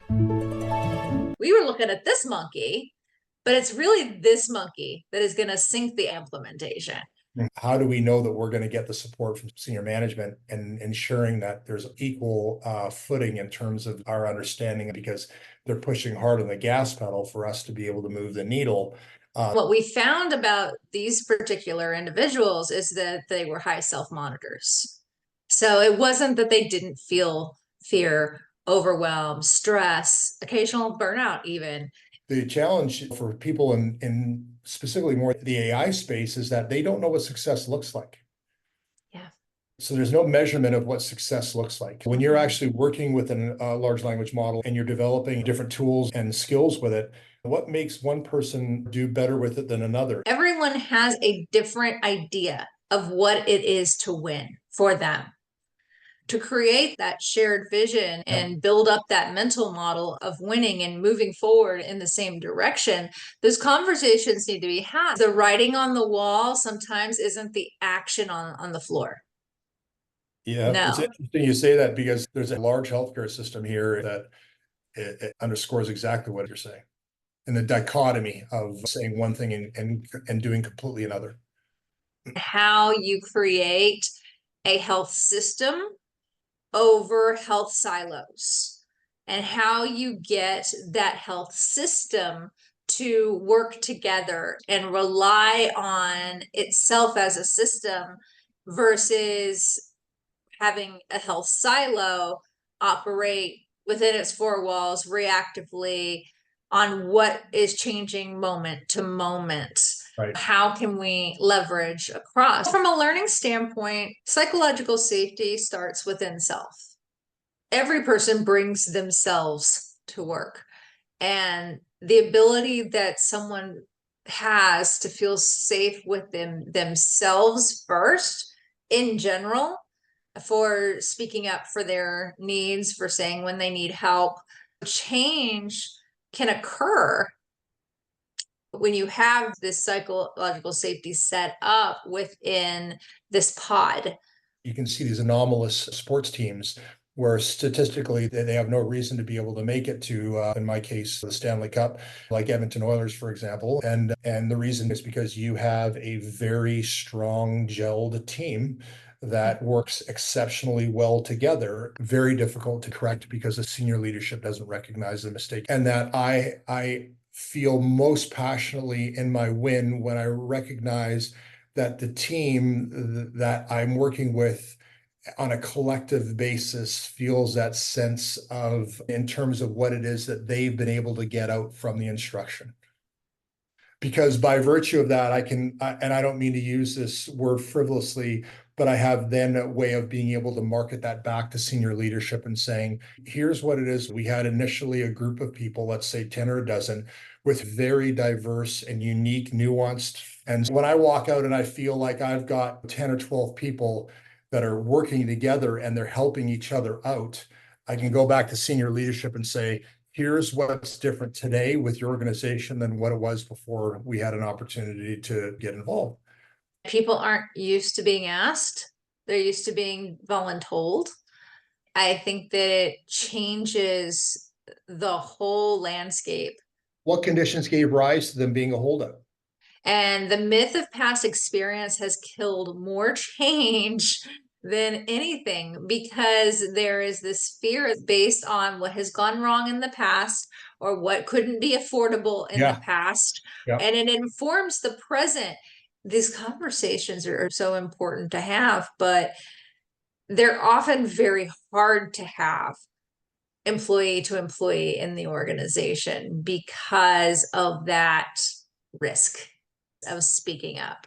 We were looking at this monkey, but it's really this monkey that is going to sink the implementation. How do we know that we're going to get the support from senior management and ensuring that there's equal footing in terms of our understanding, because they're pushing hard on the gas pedal for us to be able to move the needle. What we found about these particular individuals is that they were high self-monitors. So it wasn't that they didn't feel fear, overwhelm, stress, occasional burnout even. The challenge for people in specifically more the AI space is that they don't know what success looks like. Yeah. So there's no measurement of what success looks like. When you're actually working with a large language model and you're developing different tools and skills with it, what makes one person do better with it than another? Everyone has a different idea of what it is to win for them. To create that shared vision and build up that mental model of winning and moving forward in the same direction, those conversations need to be had. The writing on the wall sometimes isn't the action on the floor. Yeah, it's No. interesting you say that, because there's a large healthcare system here that it underscores exactly what you're saying, and the dichotomy of saying one thing and doing completely another. How you create a health system over health silos, and how you get that health system to work together and rely on itself as a system versus having a health silo operate within its four walls reactively on what is changing moment to moment. Right. How can we leverage across? From a learning standpoint, psychological safety starts within self. Every person brings themselves to work, and the ability that someone has to feel safe with themselves first in general, for speaking up for their needs, for saying when they need help. Change can occur when you have this psychological safety set up within this pod. You can see these anomalous sports teams where statistically they have no reason to be able to make it to, in my case, the Stanley Cup, like Edmonton Oilers, for example. And the reason is because you have a very strong gelled team that works exceptionally well together. Very difficult to correct because the senior leadership doesn't recognize the mistake. And that I feel most passionately in my win when I recognize that the team that I'm working with on a collective basis feels that sense of, in terms of what it is that they've been able to get out from the instruction. Because by virtue of that, and I don't mean to use this word frivolously, but I have then a way of being able to market that back to senior leadership and saying, here's what it is. We had initially a group of people, let's say 10 or a dozen, with very diverse and unique, nuanced. And when I walk out and I feel like I've got 10 or 12 people that are working together and they're helping each other out, I can go back to senior leadership and say, here's what's different today with your organization than what it was before we had an opportunity to get involved. People aren't used to being asked. They're used to being voluntold. I think that it changes the whole landscape. What conditions gave rise to them being a holdout? And the myth of past experience has killed more change than anything, because there is this fear based on what has gone wrong in the past or what couldn't be affordable in the past. Yeah. And it informs the present. These conversations are so important to have, but they're often very hard to have employee to employee in the organization because of that risk of speaking up.